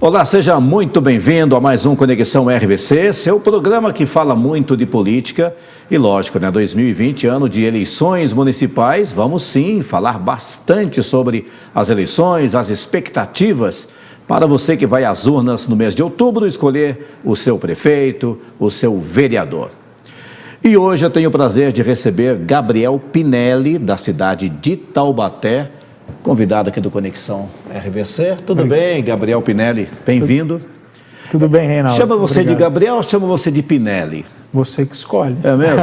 Olá, seja muito bem-vindo a mais um Conexão RBC, seu programa que fala muito de política e, lógico, 2020, ano de eleições municipais, vamos sim falar bastante sobre as eleições, as expectativas para você que vai às urnas no mês de outubro escolher o seu prefeito, o seu vereador. E hoje eu tenho o prazer de receber Gabriel Pinelli, da cidade de Taubaté, convidado aqui do Conexão RBC. Tudo bem, Gabriel Pinelli? Bem-vindo. Tudo bem, Reinaldo. Chama você de Gabriel ou chama você de Pinelli? Você que escolhe. É mesmo?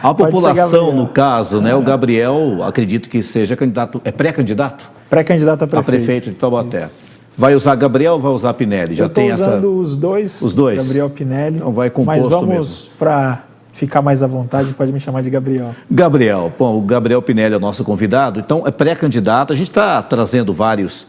A população, no caso, né? O Gabriel, acredito que seja candidato, é pré-candidato? Pré-candidato a prefeito. A prefeito de Taubaté. Isso. Vai usar Gabriel ou vai usar Pinelli? Já tem essa... usando os dois. Os dois? Gabriel Pinelli. Então vai composto mesmo. Mas vamos para ficar mais à vontade, pode me chamar de Gabriel. Gabriel, bom, o Gabriel Pinelli é o nosso convidado, então é pré-candidato, a gente está trazendo vários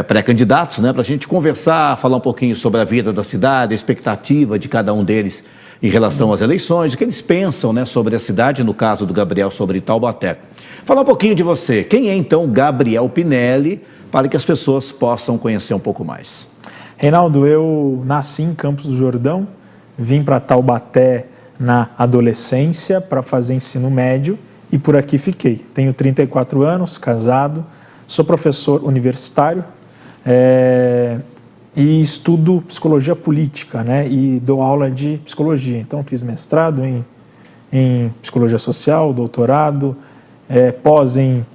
pré-candidatos, né, para a gente conversar, falar um pouquinho sobre a vida da cidade, a expectativa de cada um deles em relação às eleições, o que eles pensam, né, sobre a cidade, no caso do Gabriel, sobre Taubaté. Falar um pouquinho de você, quem é então Gabriel Pinelli, para que as pessoas possam conhecer um pouco mais. Reinaldo, eu nasci em Campos do Jordão, vim para Taubaté na adolescência para fazer ensino médio e por aqui fiquei. Tenho 34 anos, casado, sou professor universitário e estudo psicologia política, né? E dou aula de psicologia. Então fiz mestrado em psicologia social, doutorado, pós em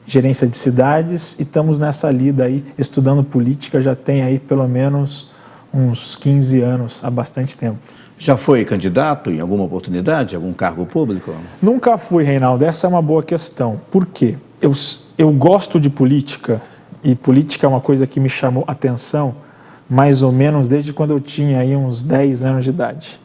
gerência de cidades e estamos nessa lida aí, estudando política, já tem aí pelo menos uns 15 anos, há bastante tempo. Já foi candidato em alguma oportunidade, algum cargo público? Nunca fui, Reinaldo. Essa é uma boa questão. Por quê? Eu gosto de política e política é uma coisa que me chamou atenção mais ou menos desde quando eu tinha aí uns 10 anos de idade.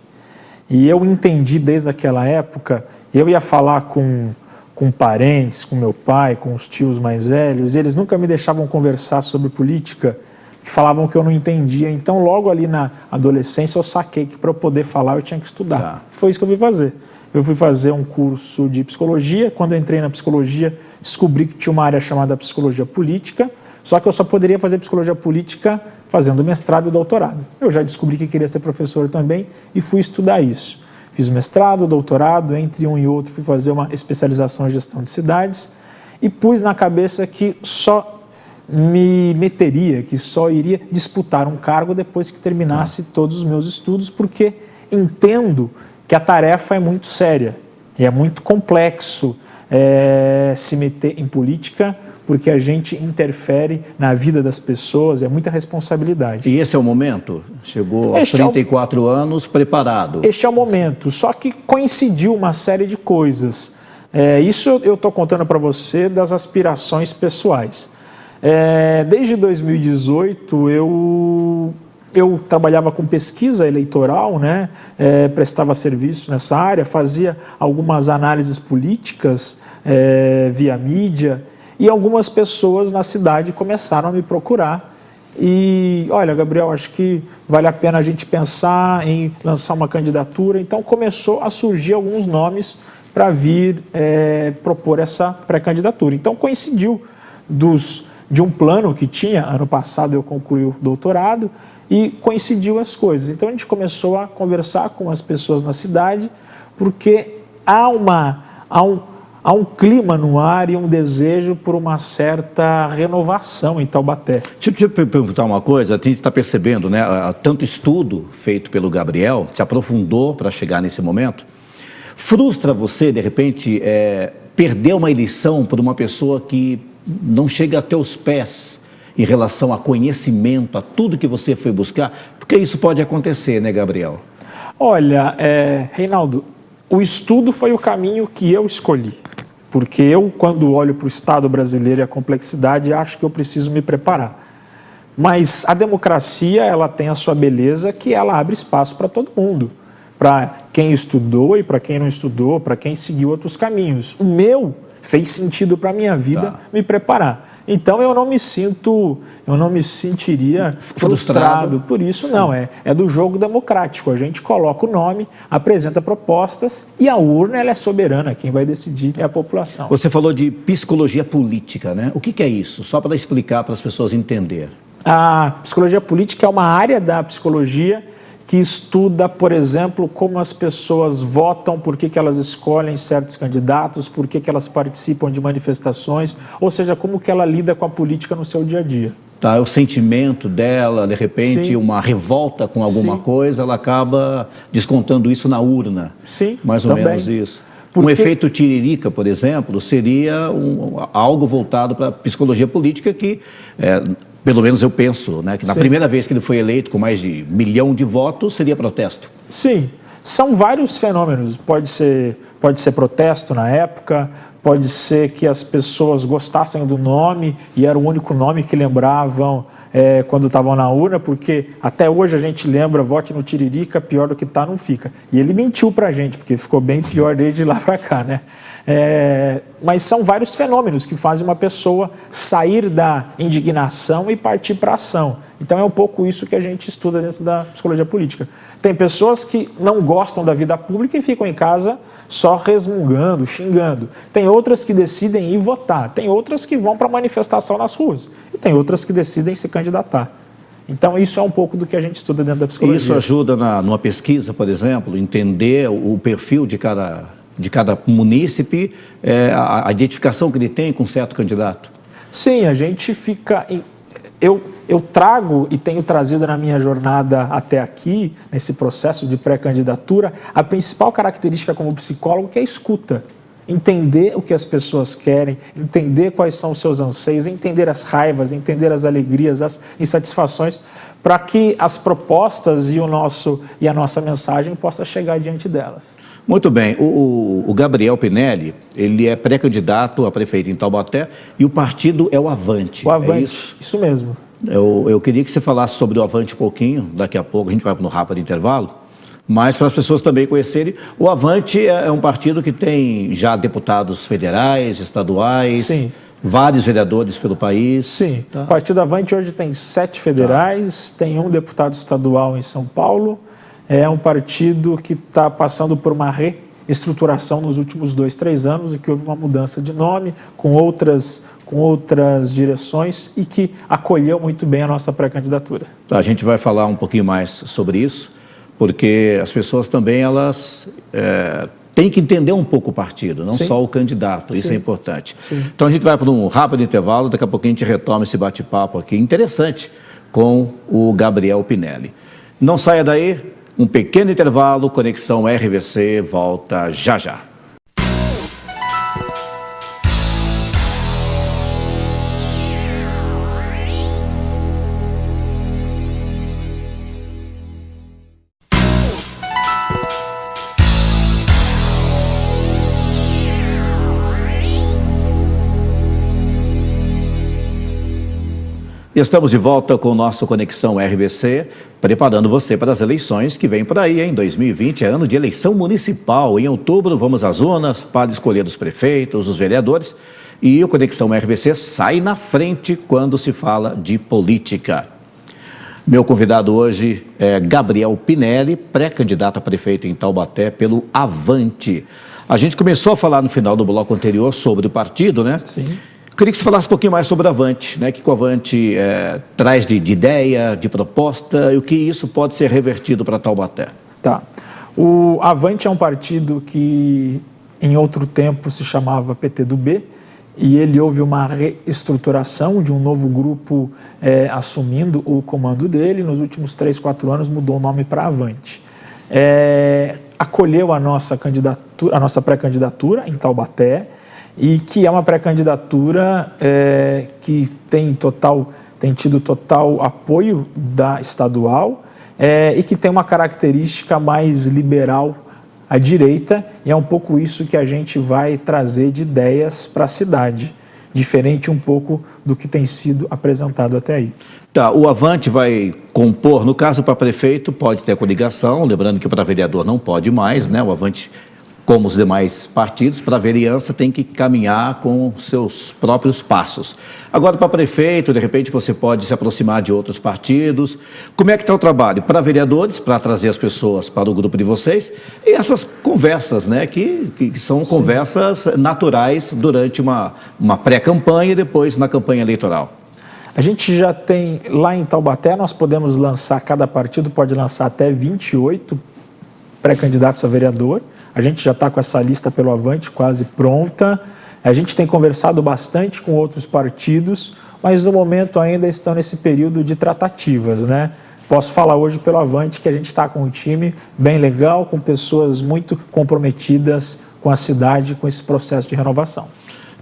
E eu entendi desde aquela época, eu ia falar com parentes, com meu pai, com os tios mais velhos, e eles nunca me deixavam conversar sobre política, que falavam que eu não entendia. Então, logo ali na adolescência, eu saquei que para eu poder falar, eu tinha que estudar. Tá. Foi isso que eu fui fazer. Eu fui fazer um curso de psicologia. Quando eu entrei na psicologia, descobri que tinha uma área chamada psicologia política, só que eu só poderia fazer psicologia política fazendo mestrado e doutorado. Eu já descobri que queria ser professor também e fui estudar isso. Fiz mestrado, doutorado, entre um e outro, fui fazer uma especialização em gestão de cidades e pus na cabeça que só me meteria, que só iria disputar um cargo depois que terminasse todos os meus estudos, porque entendo que a tarefa é muito séria e é muito complexo se meter em política, porque a gente interfere na vida das pessoas, é muita responsabilidade. E esse é o momento? Chegou aos 34 anos preparado? Este é o momento, só que coincidiu uma série de coisas. Isso eu estou contando para você das aspirações pessoais. Desde 2018 eu trabalhava com pesquisa eleitoral, né? Prestava serviço nessa área, fazia algumas análises políticas via mídia e algumas pessoas na cidade começaram a me procurar e, olha, Gabriel, acho que vale a pena a gente pensar em lançar uma candidatura. Então começou a surgir alguns nomes para vir propor essa pré-candidatura. Então coincidiu de um plano que tinha, ano passado eu concluí o doutorado e coincidiu as coisas. Então a gente começou a conversar com as pessoas na cidade, porque há um clima no ar e um desejo por uma certa renovação em Taubaté. Deixa eu te perguntar uma coisa, a gente está percebendo, né, tanto estudo feito pelo Gabriel, se aprofundou para chegar nesse momento. Frustra você, de repente, perder uma eleição por uma pessoa que não chega até os pés em relação a conhecimento, a tudo que você foi buscar? Porque isso pode acontecer, né, Gabriel? Olha, Reinaldo, o estudo foi o caminho que eu escolhi. Porque eu, quando olho para o Estado brasileiro e a complexidade, acho que eu preciso me preparar. Mas a democracia, ela tem a sua beleza, que ela abre espaço para todo mundo. Para quem estudou e para quem não estudou, para quem seguiu outros caminhos. O meu fez sentido para a minha vida me preparar. Então eu não me sentiria frustrado por isso. Sim. Não, é do jogo democrático. A gente coloca o nome, apresenta propostas e a urna ela é soberana, quem vai decidir é a população. Você falou de psicologia política, né? O que é isso? Só para explicar para as pessoas entenderem. A psicologia política é uma área da psicologia que estuda, por exemplo, como as pessoas votam, por que elas escolhem certos candidatos, por que elas participam de manifestações, ou seja, como que ela lida com a política no seu dia a dia. Tá, o sentimento dela, de repente, Sim. uma revolta com alguma Sim. coisa, ela acaba descontando isso na urna. Sim, mais ou também. menos isso. Porque... Um efeito tiririca, por exemplo, seria algo voltado para a psicologia política que, pelo menos eu penso, né, que na Sim. primeira vez que ele foi eleito com mais de 1 milhão de votos, seria protesto. Sim, são vários fenômenos. Pode ser protesto na época, pode ser que as pessoas gostassem do nome e era o único nome que lembravam quando estavam na urna, porque até hoje a gente lembra, vote no Tiririca, pior do que tá não fica. E ele mentiu pra gente, porque ficou bem pior desde lá para cá, né? Mas são vários fenômenos que fazem uma pessoa sair da indignação e partir para a ação. Então é um pouco isso que a gente estuda dentro da psicologia política. Tem pessoas que não gostam da vida pública e ficam em casa só resmungando, xingando. Tem outras que decidem ir votar. Tem outras que vão para manifestação nas ruas. E tem outras que decidem se candidatar. Então isso é um pouco do que a gente estuda dentro da psicologia. Isso ajuda numa pesquisa, por exemplo, entender o perfil de cada munícipe, a identificação que ele tem com certo candidato? Sim, a gente fica... Eu trago e tenho trazido na minha jornada até aqui, nesse processo de pré-candidatura, a principal característica como psicólogo, que é a escuta. Entender o que as pessoas querem, entender quais são os seus anseios, entender as raivas, entender as alegrias, as insatisfações, para que as propostas e a nossa mensagem possa chegar diante delas. Muito bem. O Gabriel Pinelli, ele é pré-candidato a prefeito em Taubaté e o partido é o Avante. O Avante, é isso? Isso mesmo. Eu queria que você falasse sobre o Avante um pouquinho, daqui a pouco a gente vai para um rápido intervalo, mas para as pessoas também conhecerem, o Avante é um partido que tem já deputados federais, estaduais, Sim. Vários vereadores pelo país. Sim, tá? O Partido Avante hoje tem 7 federais, tem um deputado estadual em São Paulo, é um partido que está passando por uma reestruturação nos últimos 2, 3 anos e que houve uma mudança de nome com outras direções e que acolheu muito bem a nossa pré-candidatura. A gente vai falar um pouquinho mais sobre isso, porque as pessoas também elas têm que entender um pouco o partido, não Sim. só o candidato, Sim. isso é importante. Sim. Então a gente vai para um rápido intervalo, daqui a pouquinho a gente retoma esse bate-papo aqui interessante com o Gabriel Pinelli. Não saia daí, um pequeno intervalo, Conexão RVC volta já já. Estamos de volta com o nosso Conexão RVC, preparando você para as eleições que vem por aí, em 2020, é ano de eleição municipal. Em outubro, vamos às urnas para escolher os prefeitos, os vereadores, e o Conexão RVC sai na frente quando se fala de política. Meu convidado hoje é Gabriel Pinelli, pré-candidato a prefeito em Taubaté pelo Avante. A gente começou a falar no final do bloco anterior sobre o partido, né? Sim. Queria que você falasse um pouquinho mais sobre o Avante, né? O que o Avante traz de ideia, de proposta e o que isso pode ser revertido para Taubaté. Tá. O Avante é um partido que em outro tempo se chamava PTdoB e ele houve uma reestruturação de um novo grupo assumindo o comando dele. Nos últimos 3, 4 anos mudou o nome para Avante. Acolheu a nossa pré-candidatura em Taubaté, e que é uma pré-candidatura que tem tido total apoio da estadual e que tem uma característica mais liberal à direita, e é um pouco isso que a gente vai trazer de ideias para a cidade, diferente um pouco do que tem sido apresentado até aí. Tá, o Avante vai compor, no caso para prefeito, pode ter coligação, lembrando que para vereador não pode mais, né? O Avante, como os demais partidos, para a vereança tem que caminhar com seus próprios passos. Agora, para prefeito, de repente você pode se aproximar de outros partidos. Como é que está o trabalho? Para vereadores, para trazer as pessoas para o grupo de vocês, e essas conversas, né, que são Sim. conversas naturais durante uma pré-campanha e depois na campanha eleitoral. A gente já tem, lá em Taubaté, nós podemos lançar, cada partido pode lançar até 28 pré-candidatos a vereador. A gente já está com essa lista pelo Avante quase pronta. A gente tem conversado bastante com outros partidos, mas no momento ainda estão nesse período de tratativas, né? Posso falar hoje pelo Avante que a gente está com um time bem legal, com pessoas muito comprometidas com a cidade, com esse processo de renovação.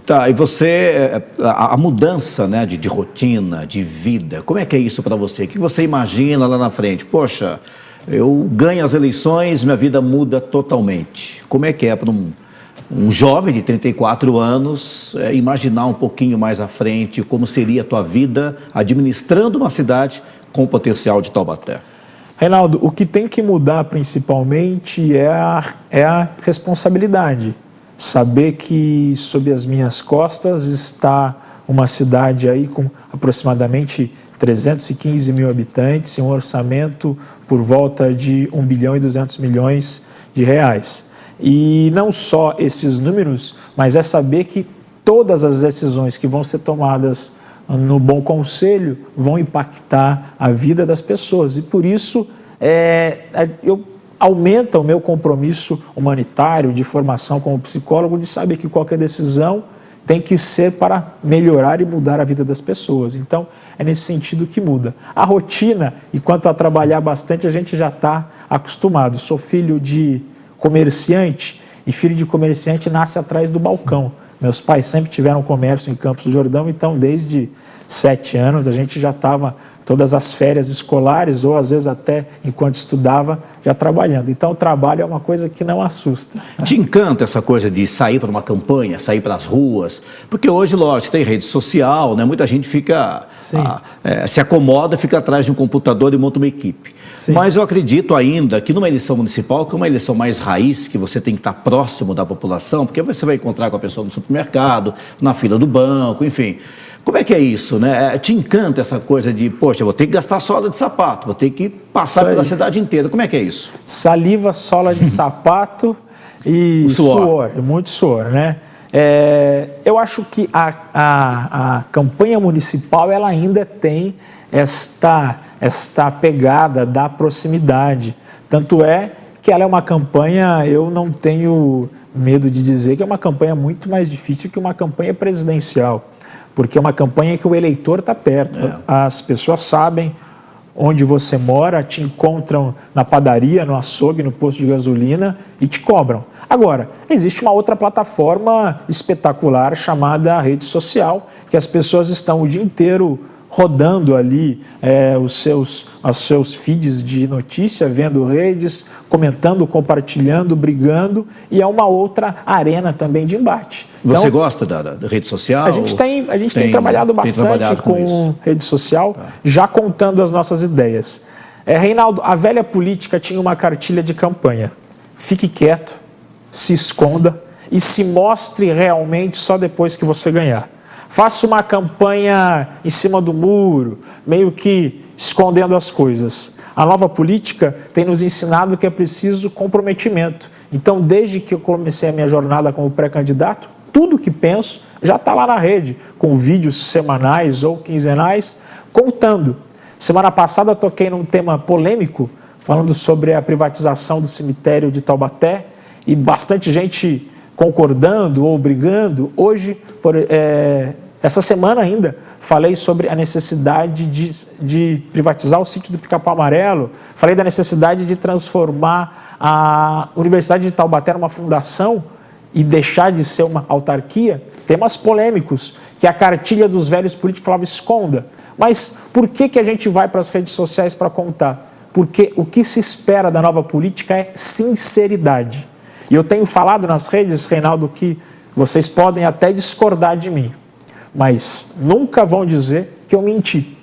Tá, e você, a mudança, né, de rotina, de vida, como é que é isso para você? O que você imagina lá na frente? Poxa, eu ganho as eleições, minha vida muda totalmente. Como é que é para um jovem de 34 anos imaginar um pouquinho mais à frente como seria a tua vida administrando uma cidade com o potencial de Taubaté? Reinaldo, o que tem que mudar principalmente é a responsabilidade. Saber que sob as minhas costas está uma cidade aí com aproximadamente 315 mil habitantes e um orçamento por volta de 1 bilhão e 200 milhões de reais. E não só esses números, mas é saber que todas as decisões que vão ser tomadas no Bom Conselho vão impactar a vida das pessoas. E por isso aumenta o meu compromisso humanitário de formação como psicólogo, de saber que qualquer decisão tem que ser para melhorar e mudar a vida das pessoas. Então, é nesse sentido que muda. A rotina, e quanto a trabalhar bastante, a gente já está acostumado. Sou filho de comerciante, e filho de comerciante nasce atrás do balcão. Meus pais sempre tiveram comércio em Campos do Jordão, então desde 7 anos a gente já estava todas as férias escolares, ou às vezes até enquanto estudava, já trabalhando. Então o trabalho é uma coisa que não assusta. Te encanta essa coisa de sair para uma campanha, sair para as ruas? Porque hoje, lógico, tem rede social, né? Muita gente fica, se acomoda, fica atrás de um computador e monta uma equipe. Sim. Mas eu acredito ainda que numa eleição municipal, que é uma eleição mais raiz, que você tem que estar próximo da população, porque você vai encontrar com a pessoa no supermercado, na fila do banco, enfim. Como é que é isso, né? Te encanta essa coisa de, poxa, vou ter que gastar sola de sapato, vou ter que passar pela cidade inteira. Como é que é isso? Saliva, sola de sapato e suor, muito suor, né? Eu acho que a campanha municipal ela ainda tem esta pegada da proximidade. Tanto é que ela é uma campanha, eu não tenho medo de dizer que é uma campanha muito mais difícil que uma campanha presidencial. Porque é uma campanha que o eleitor está perto. As pessoas sabem onde você mora, te encontram na padaria, no açougue, no posto de gasolina e te cobram. Agora, existe uma outra plataforma espetacular chamada rede social, que as pessoas estão o dia inteiro rodando ali os seus feeds de notícia, vendo redes, comentando, compartilhando, brigando, e é uma outra arena também de embate. Você gosta da rede social? A gente tem trabalhado bastante com rede social, já contando as nossas ideias. Reinaldo, a velha política tinha uma cartilha de campanha. Fique quieto, se esconda e se mostre realmente só depois que você ganhar. Faça uma campanha em cima do muro, meio que escondendo as coisas. A nova política tem nos ensinado que é preciso comprometimento. Então, desde que eu comecei a minha jornada como pré-candidato, tudo que penso já está lá na rede, com vídeos semanais ou quinzenais, contando. Semana passada toquei num tema polêmico, falando sobre a privatização do cemitério de Taubaté, e bastante gente concordando ou brigando. Hoje, essa semana ainda, falei sobre a necessidade de privatizar o sítio do Pica-Pau Amarelo, falei da necessidade de transformar a Universidade de Taubaté numa fundação e deixar de ser uma autarquia. Temas polêmicos, que a cartilha dos velhos políticos falava esconda. Mas por que a gente vai para as redes sociais para contar? Porque o que se espera da nova política é sinceridade. E eu tenho falado nas redes, Reinaldo, que vocês podem até discordar de mim, mas nunca vão dizer que eu menti.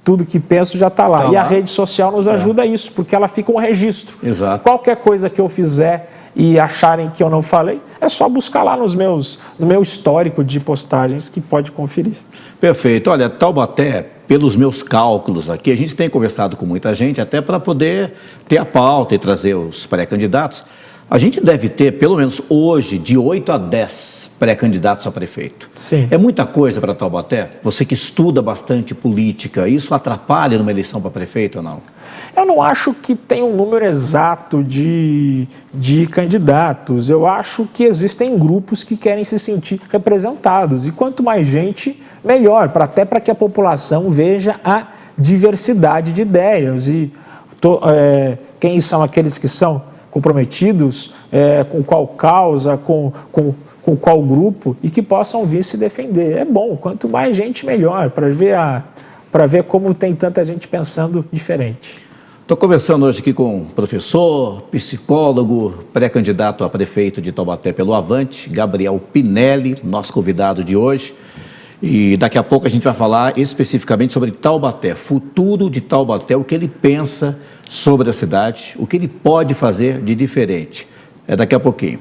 Tudo que penso já está lá. E a rede social nos ajuda a isso, porque ela fica um registro. Exato. Qualquer coisa que eu fizer e acharem que eu não falei, é só buscar lá no meu histórico de postagens que pode conferir. Perfeito. Olha, Taubaté, pelos meus cálculos aqui, a gente tem conversado com muita gente, até para poder ter a pauta e trazer os pré-candidatos. A gente deve ter, pelo menos hoje, de 8 a 10 pré-candidatos a prefeito. Sim. É muita coisa para Taubaté? Você que estuda bastante política, isso atrapalha numa eleição para prefeito ou não? Eu não acho que tem um número exato de candidatos. Eu acho que existem grupos que querem se sentir representados. E quanto mais gente, melhor, até para que a população veja a diversidade de ideias. E quem são aqueles que são comprometidos com qual causa, com qual grupo, e que possam vir se defender. É bom, quanto mais gente, melhor, para ver como tem tanta gente pensando diferente. Estou conversando hoje aqui com um professor, psicólogo, pré-candidato a prefeito de Taubaté pelo Avante, Gabriel Pinelli, nosso convidado de hoje. E daqui a pouco a gente vai falar especificamente sobre Taubaté, futuro de Taubaté, o que ele pensa sobre a cidade, o que ele pode fazer de diferente. É daqui a pouquinho.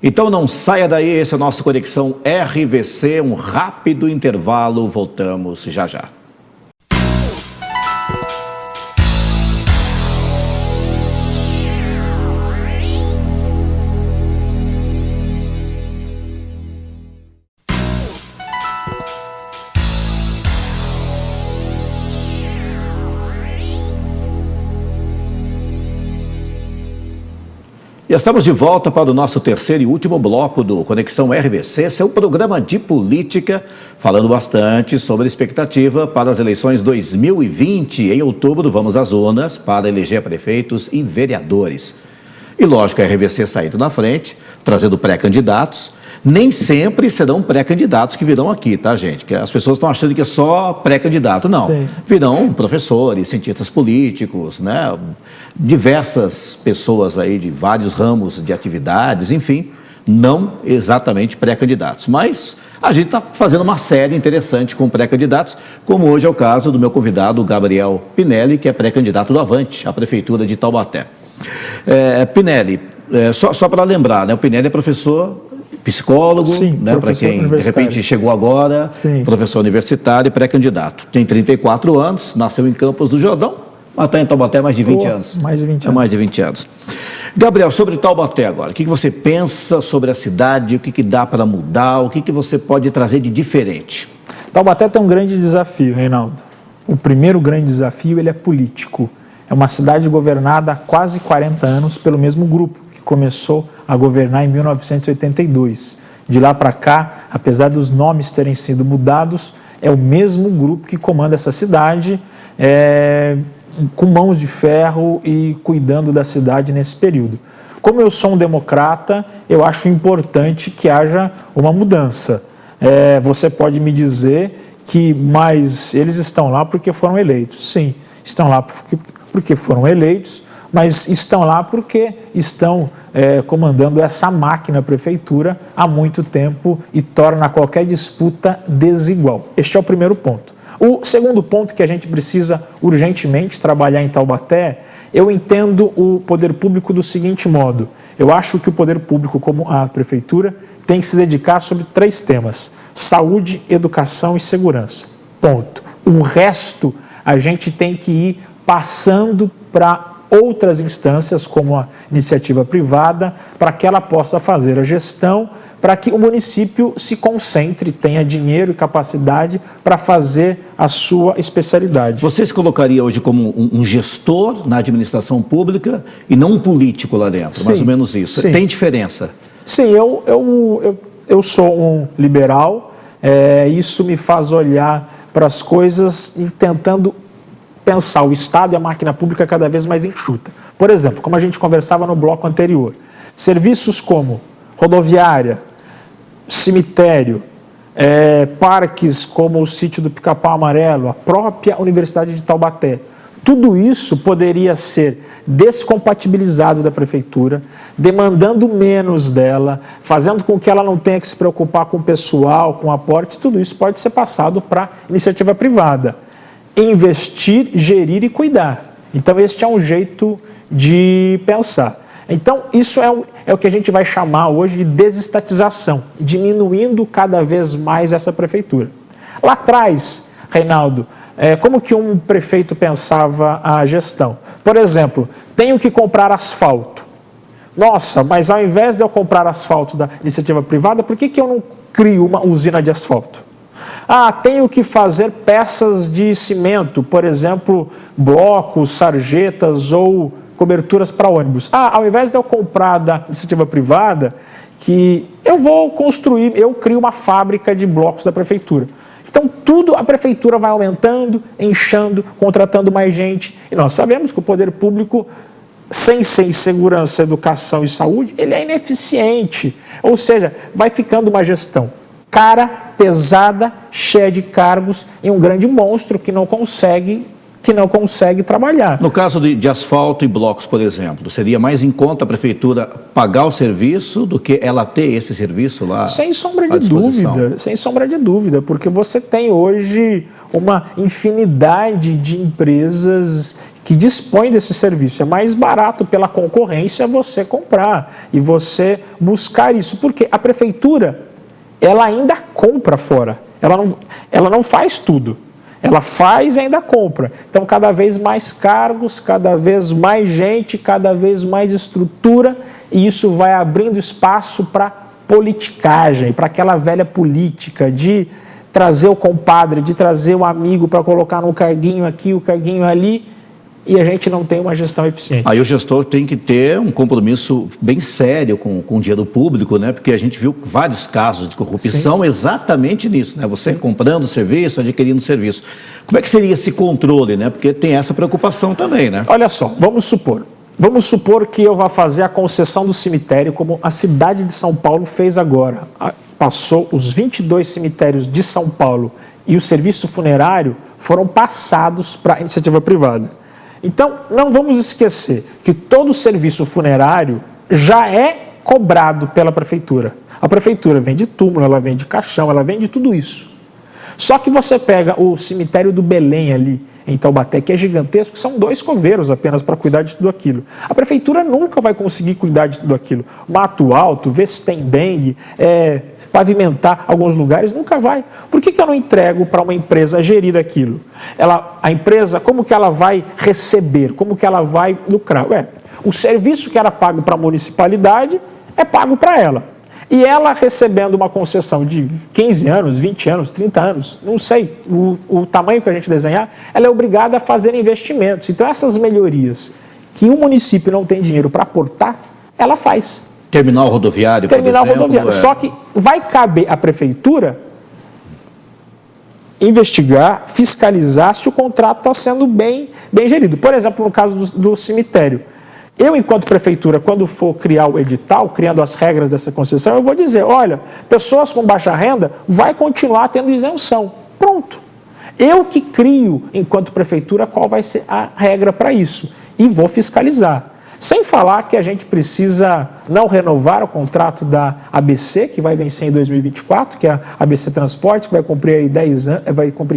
Então não saia daí, esse é o nosso Conexão RVC, um rápido intervalo, voltamos já já. E estamos de volta para o nosso terceiro e último bloco do Conexão RVC, seu programa de política, falando bastante sobre a expectativa para as eleições 2020. Em outubro, vamos às urnas para eleger prefeitos e vereadores. E lógico, a RVC saindo na frente, trazendo pré-candidatos. Nem sempre serão pré-candidatos que virão aqui, tá, gente? Que as pessoas estão achando que é só pré-candidato. Não, sim. Virão professores, cientistas políticos, né? Diversas pessoas aí de vários ramos de atividades, enfim, não exatamente pré-candidatos. Mas a gente está fazendo uma série interessante com pré-candidatos, como hoje é o caso do meu convidado, Gabriel Pinelli, que é pré-candidato do Avante, à Prefeitura de Taubaté. Pinelli, só para lembrar, né? O Pinelli é professor, psicólogo, sim, né, para quem de repente chegou agora, sim, professor universitário e pré-candidato. Tem 34 anos, nasceu em Campos do Jordão, mas está em Taubaté há mais de 20 anos. Mais de 20 anos. Mais de 20 anos. Gabriel, sobre Taubaté agora, o que você pensa sobre a cidade, o que dá para mudar, o que você pode trazer de diferente? Taubaté tem um grande desafio, Reinaldo. O primeiro grande desafio, ele é político. É uma cidade governada há quase 40 anos pelo mesmo grupo, que começou a governar em 1982. De lá para cá, apesar dos nomes terem sido mudados, é o mesmo grupo que comanda essa cidade, com mãos de ferro e cuidando da cidade nesse período. Como eu sou um democrata, eu acho importante que haja uma mudança. Você pode me dizer mas eles estão lá porque foram eleitos. Sim, estão lá porque foram eleitos, mas estão lá porque estão comandando essa máquina, a prefeitura, há muito tempo e torna qualquer disputa desigual. Este é o primeiro ponto. O segundo ponto que a gente precisa urgentemente trabalhar em Taubaté, eu entendo o poder público do seguinte modo. Eu acho que o poder público, como a prefeitura, tem que se dedicar sobre 3 temas: saúde, educação e segurança. Ponto. O resto a gente tem que ir passando para outras instâncias, como a iniciativa privada, para que ela possa fazer a gestão, para que o município se concentre, tenha dinheiro e capacidade para fazer a sua especialidade. Você se colocaria hoje como um gestor na administração pública e não um político lá dentro, sim, mais ou menos isso. Sim. Tem diferença? Sim, eu sou um liberal, isso me faz olhar para as coisas e tentando pensar o Estado e a máquina pública cada vez mais enxuta. Por exemplo, como a gente conversava no bloco anterior, serviços como rodoviária, cemitério, parques como o sítio do Pica-Pau Amarelo, a própria Universidade de Taubaté, tudo isso poderia ser descompatibilizado da prefeitura, demandando menos dela, fazendo com que ela não tenha que se preocupar com o pessoal, com aporte, tudo isso pode ser passado para iniciativa privada. Investir, gerir e cuidar. Então, este é um jeito de pensar. Então, isso é o que a gente vai chamar hoje de desestatização, diminuindo cada vez mais essa prefeitura. Lá atrás, Reinaldo, como que um prefeito pensava a gestão? Por exemplo, tenho que comprar asfalto. Nossa, mas ao invés de eu comprar asfalto da iniciativa privada, por que eu não crio uma usina de asfalto? Ah, tenho que fazer peças de cimento, por exemplo, blocos, sarjetas ou coberturas para ônibus. Ah, ao invés de eu comprar da iniciativa privada, que eu vou construir, eu crio uma fábrica de blocos da prefeitura. Então, tudo a prefeitura vai aumentando, inchando, contratando mais gente. E nós sabemos que o poder público, sem segurança, educação e saúde, ele é ineficiente. Ou seja, vai ficando uma gestão cara, pesada, cheia de cargos e um grande monstro que não consegue trabalhar. No caso de asfalto e blocos, por exemplo, seria mais em conta a prefeitura pagar o serviço do que ela ter esse serviço lá? Sem sombra de dúvida, porque você tem hoje uma infinidade de empresas que dispõem desse serviço. É mais barato pela concorrência você comprar e você buscar isso, porque a prefeitura, ela ainda compra fora, ela não faz tudo. Ela faz e ainda compra. Então, cada vez mais cargos, cada vez mais gente, cada vez mais estrutura, e isso vai abrindo espaço para politicagem, para aquela velha política de trazer o compadre, de trazer o amigo para colocar no carguinho aqui, o carguinho ali, e a gente não tem uma gestão eficiente. Aí o gestor tem que ter um compromisso bem sério com o dinheiro público, né? Porque a gente viu vários casos de corrupção. Sim. Exatamente nisso, né? Você comprando serviço, adquirindo serviço. Como é que seria esse controle, né? Porque tem essa preocupação também, né? Olha só, vamos supor que eu vá fazer a concessão do cemitério, como a cidade de São Paulo fez agora. Passou os 22 cemitérios de São Paulo e o serviço funerário foram passados para a iniciativa privada. Então, não vamos esquecer que todo serviço funerário já é cobrado pela prefeitura. A prefeitura vende túmulo, ela vende caixão, ela vende tudo isso. Só que você pega o cemitério do Belém ali, em Taubaté, que é gigantesco, são 2 coveiros apenas para cuidar de tudo aquilo. A prefeitura nunca vai conseguir cuidar de tudo aquilo. Mato alto, ver se tem dengue, pavimentar alguns lugares, nunca vai. Por que eu não entrego para uma empresa gerir aquilo? A empresa, como que ela vai receber? Como que ela vai lucrar? O serviço que era pago para a municipalidade é pago para ela. E ela recebendo uma concessão de 15 anos, 20 anos, 30 anos, não sei, o tamanho que a gente desenhar, ela é obrigada a fazer investimentos. Então, essas melhorias que o município não tem dinheiro para aportar, ela faz. Terminal rodoviário, por exemplo. Só que vai caber à prefeitura investigar, fiscalizar se o contrato está sendo bem gerido. Por exemplo, no caso do cemitério. Eu, enquanto prefeitura, quando for criar o edital, criando as regras dessa concessão, eu vou dizer, olha, pessoas com baixa renda vai continuar tendo isenção. Pronto. Eu que crio, enquanto prefeitura, qual vai ser a regra para isso. E vou fiscalizar. Sem falar que a gente precisa não renovar o contrato da ABC, que vai vencer em 2024, que é a ABC Transporte, que vai cumprir aí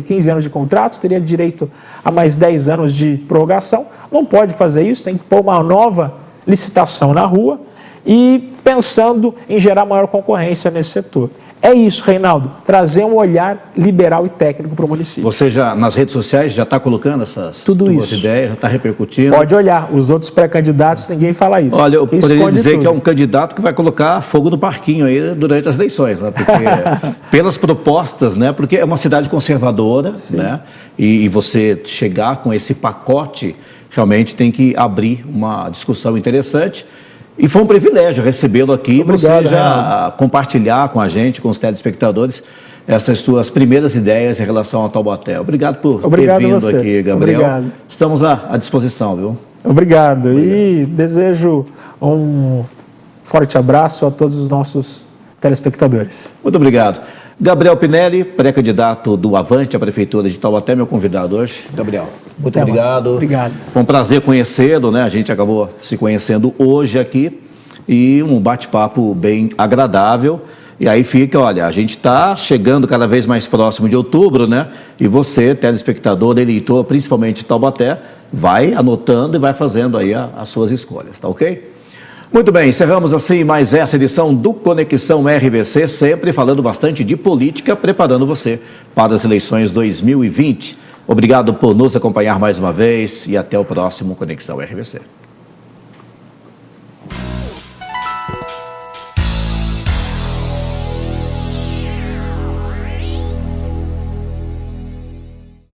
15 anos de contrato, teria direito a mais 10 anos de prorrogação. Não pode fazer isso, tem que pôr uma nova licitação na rua e pensando em gerar maior concorrência nesse setor. É isso, Reinaldo, trazer um olhar liberal e técnico para o município. Você já, nas redes sociais, já está colocando essas duas ideias, já está repercutindo? Pode olhar, os outros pré-candidatos, ninguém fala isso. Olha, eu poderia dizer que é um candidato que vai colocar fogo no parquinho aí durante as eleições, né? Porque, pelas propostas, né? Porque é uma cidade conservadora, né? E você chegar com esse pacote, realmente tem que abrir uma discussão interessante. E foi um privilégio recebê-lo aqui. Obrigado, você já compartilhar com a gente, com os telespectadores, essas suas primeiras ideias em relação ao Taubaté. Obrigado por ter vindo aqui, Gabriel. Obrigado. Estamos à disposição, viu? Obrigado. E desejo um forte abraço a todos os nossos telespectadores. Muito obrigado. Gabriel Pinelli, pré-candidato do Avante à Prefeitura de Taubaté, meu convidado hoje. Gabriel, muito obrigado. Obrigado. Foi um prazer conhecê-lo, né? A gente acabou se conhecendo hoje aqui e um bate-papo bem agradável. E aí fica, olha, a gente está chegando cada vez mais próximo de outubro, né? E você, telespectador, eleitor, principalmente de Taubaté, vai anotando e vai fazendo aí as suas escolhas, tá ok? Muito bem, encerramos assim mais essa edição do Conexão RBC, sempre falando bastante de política, preparando você para as eleições 2020. Obrigado por nos acompanhar mais uma vez e até o próximo Conexão RBC.